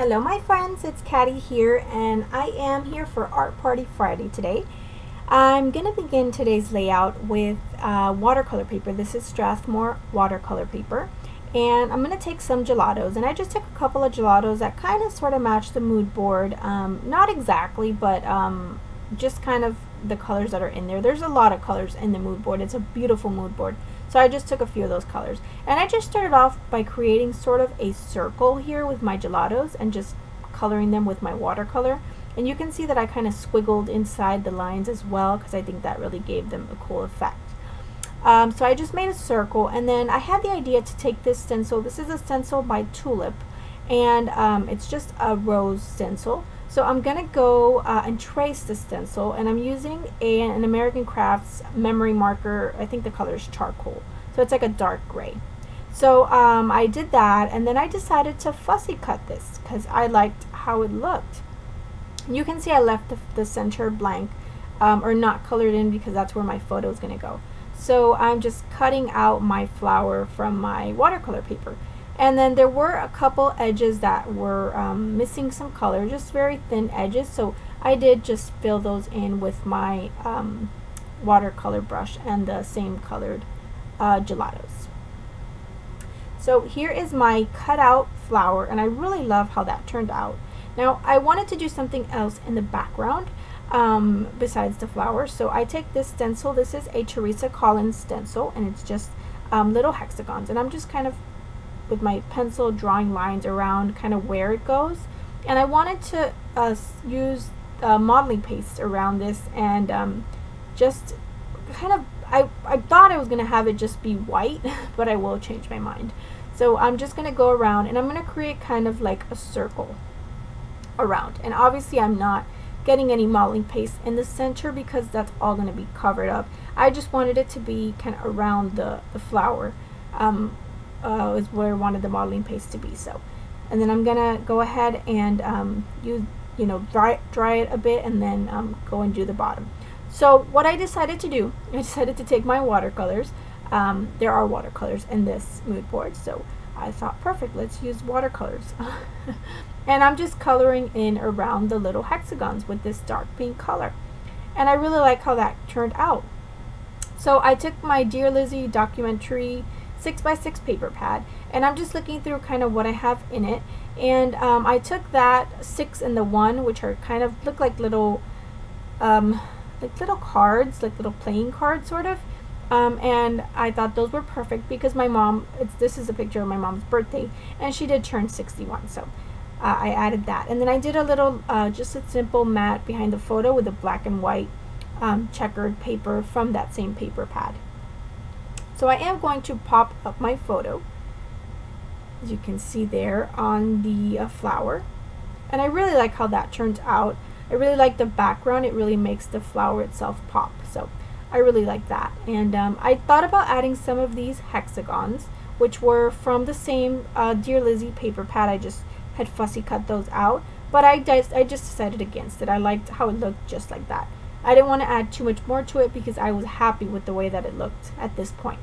Hello my friends, it's Katty here and I am here for Art Party Friday today. I'm going to begin today's layout with watercolor paper. This is Strathmore watercolor paper and I'm going to take some gelatos, and I just took a couple of gelatos that kind of sort of match the mood board. Not exactly, but just kind of the colors that are in there. There's a lot of colors in the mood board. It's a beautiful mood board. So I just took a few of those colors. And I just started off by creating sort of a circle here with my gelatos and just coloring them with my watercolor. And you can see that I kind of squiggled inside the lines as well because I think that really gave them a cool effect. So I just made a circle, and then I had the idea to take this stencil. This is a stencil by Tulip, and it's just a rose stencil. So I'm going to go and trace the stencil, and I'm using an American Crafts memory marker. I think the color is charcoal, so it's like a dark gray. So I did that, and then I decided to fussy cut this because I liked how it looked. You can see I left the center blank or not colored in because that's where my photo is going to go. So I'm just cutting out my flower from my watercolor paper. And then there were a couple edges that were missing some color, just very thin edges, so I did just fill those in with my watercolor brush and the same colored gelatos. So here is my cutout flower, and I really love how that turned out. Now I wanted to do something else in the background besides the flower, so I take this stencil. This is a Teresa Collins stencil, and it's just little hexagons, and I'm just kind of with my pencil drawing lines around kind of where it goes. And I wanted to use modeling paste around this, and just kind of I thought I was going to have it just be white, but I will change my mind. So I'm just going to go around and I'm going to create kind of like a circle around, and obviously I'm not getting any modeling paste in the center because that's all going to be covered up. I just wanted it to be kind of around the flower. Is where I wanted the modeling paste to be. So, and then I'm gonna go ahead and dry it a bit, and then go and do the bottom. So what I decided to do, I decided to take my watercolors. There are watercolors in this mood board, so I thought, perfect, let's use watercolors. And I'm just coloring in around the little hexagons with this dark pink color, and I really like how that turned out. So I took my Dear Lizzie documentary 6x6 paper pad, and I'm just looking through kind of what I have in it, and I took that 6 and the 1, which are kind of look like little cards, like little playing cards sort of, and I thought those were perfect because my mom, this is a picture of my mom's birthday, and she did turn 61, so I added that. And then I did a little just a simple mat behind the photo with a black and white checkered paper from that same paper pad. So I am going to pop up my photo, as you can see there, on the flower, and I really like how that turned out. I really like the background. It really makes the flower itself pop, so I really like that. And I thought about adding some of these hexagons, which were from the same Dear Lizzie paper pad. I just had fussy cut those out, but I just decided against it. I liked how it looked just like that. I didn't want to add too much more to it because I was happy with the way that it looked at this point.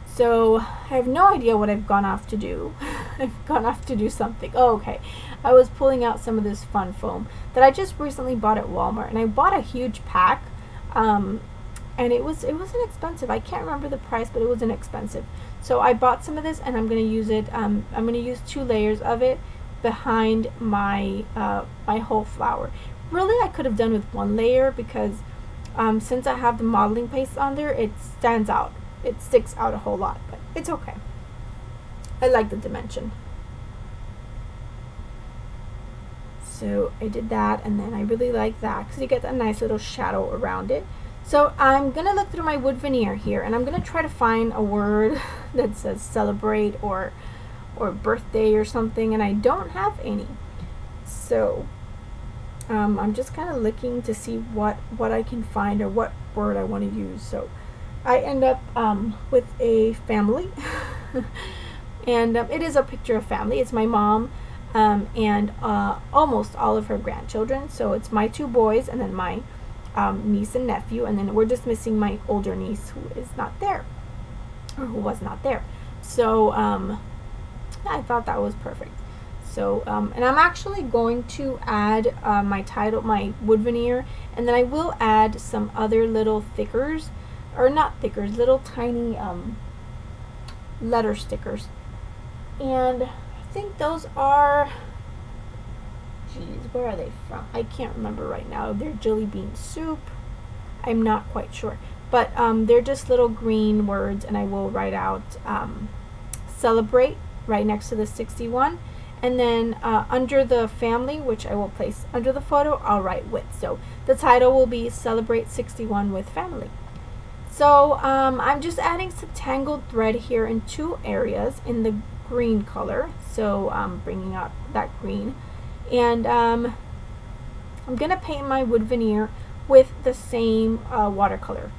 So I have no idea what I've gone off to do. I've gone off to do something. Oh, okay. I was pulling out some of this fun foam that I just recently bought at Walmart, and I bought a huge pack, and it was inexpensive. I can't remember the price, but it was inexpensive. So I bought some of this, and I'm going to use it. I'm going to use 2 layers of it behind my my whole flower. Really, I could have done with 1 layer because since I have the modeling paste on there, it stands out. It sticks out a whole lot, but it's okay. I like the dimension. So I did that, and then I really like that because you get a nice little shadow around it. So I'm going to look through my wood veneer here, and I'm going to try to find a word that says celebrate or birthday or something, and I don't have any. So I'm just kind of looking to see what I can find or what word I want to use. So I end up with a family, and it is a picture of family. It's my mom and almost all of her grandchildren. So it's my 2 boys and then my niece and nephew, and then we're just missing my older niece who is not there, or who was not there. So I thought that was perfect. So, and I'm actually going to add my wood veneer, and then I will add some other little thickers, or not thickers, little tiny letter stickers. And I think those are, geez, where are they from? I can't remember right now. They're jelly bean soup. I'm not quite sure. But they're just little green words, and I will write out celebrate right next to the 61. And then under the family, which I will place under the photo, I'll write with. So the title will be Celebrate 61 with Family. So I'm just adding some tangled thread here in 2 areas in the green color. So I'm bringing out that green. And I'm going to paint my wood veneer with the same watercolor.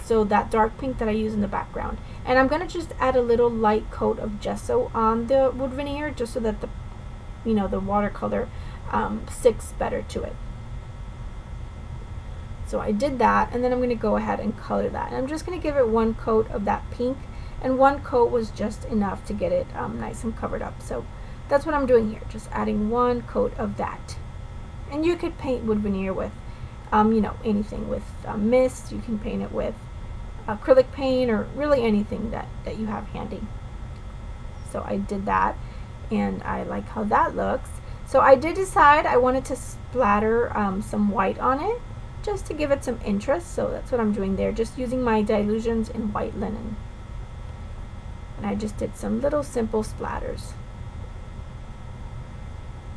So that dark pink that I use in the background. And I'm going to just add a little light coat of gesso on the wood veneer, just so that the watercolor sticks better to it. So I did that, and then I'm going to go ahead and color that. And I'm just going to give it 1 coat of that pink, and 1 coat was just enough to get it nice and covered up. So that's what I'm doing here, just adding 1 coat of that. And you could paint wood veneer with anything, with mist. You can paint it with acrylic paint, or really anything that you have handy. So I did that, and I like how that looks. So I did decide I wanted to splatter some white on it, just to give it some interest. So that's what I'm doing there, just using my dilutions in white linen. And I just did some little simple splatters.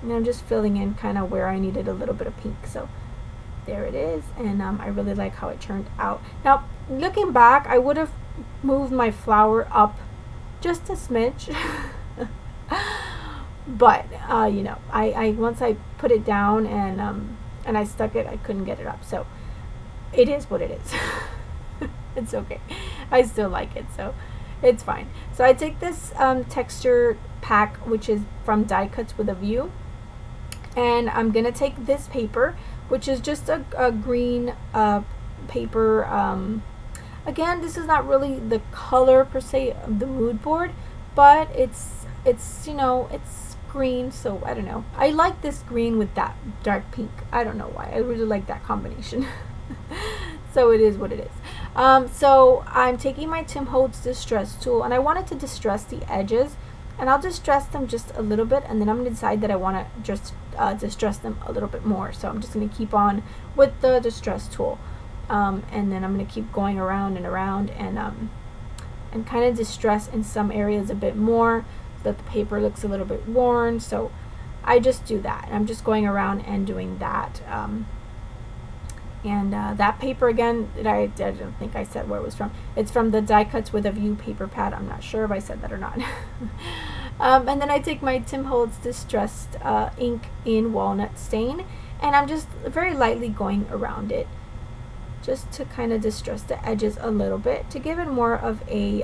And I'm just filling in kind of where I needed a little bit of pink. So there it is, and I really like how it turned out. Now, looking back, I would have moved my flower up just a smidge. But I once I put it down and I stuck it, I couldn't get it up. So it is what it is. It's okay. I still like it, so it's fine. So I take this texture pack, which is from Die Cuts with a View, and I'm gonna take this paper, which is just a green paper. Again, this is not really the color per se of the mood board, but it's green, so I don't know. I like this green with that dark pink. I don't know why. I really like that combination. So it is what it is. So I'm taking my Tim Holtz Distress tool, and I wanted to distress the edges, and I'll distress them just a little bit, and then I'm going to decide that I want to just distress them a little bit more. So I'm just going to keep on with the distress tool, and then I'm going to keep going around and around, and kind of distress in some areas a bit more, so that the paper looks a little bit worn. So I just do that. I'm just going around and doing that. That paper, again, I don't think I said where it was from. It's from the Die Cuts with a View paper pad. I'm not sure if I said that or not. And then I take my Tim Holtz Distressed ink in Walnut Stain, and I'm just very lightly going around it, just to kind of distress the edges a little bit, to give it more of a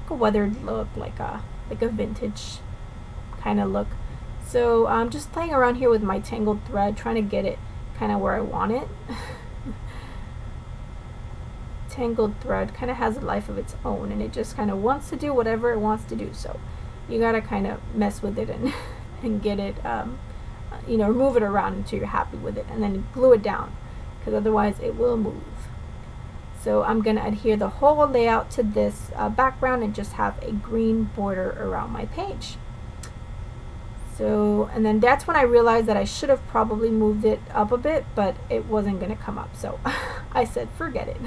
weathered look, like a vintage kind of look. So I'm just playing around here with my tangled thread, trying to get it kind of where I want it. Tangled thread kind of has a life of its own, and it just kind of wants to do whatever it wants to do. So you gotta kind of mess with it and get it, move it around until you're happy with it, and then glue it down, because otherwise it will move. So I'm gonna adhere the whole layout to this background and just have a green border around my page. So, and then that's when I realized that I should have probably moved it up a bit, but it wasn't going to come up. So I said, forget it.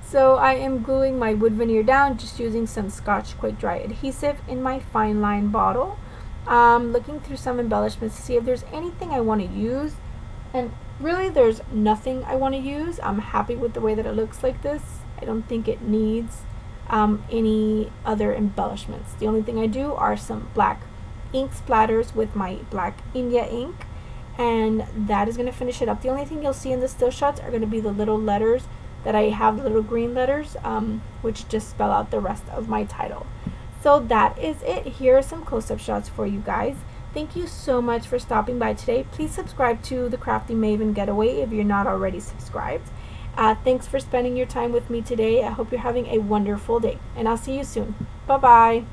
So I am gluing my wood veneer down, just using some Scotch Quick Dry adhesive in my fine line bottle. Looking through some embellishments to see if there's anything I want to use. And really, there's nothing I want to use. I'm happy with the way that it looks like this. I don't think it needs any other embellishments. The only thing I do are some black ink splatters with my black India ink, and that is going to finish it up. The only thing you'll see in the still shots are going to be the little letters that I have, the little green letters, which just spell out the rest of my title. So that is it. Here are some close-up shots for you guys. Thank you so much for stopping by today. Please subscribe to the Crafty Maven Getaway if you're not already subscribed. Thanks for spending your time with me today. I hope you're having a wonderful day, and I'll see you soon. Bye-bye.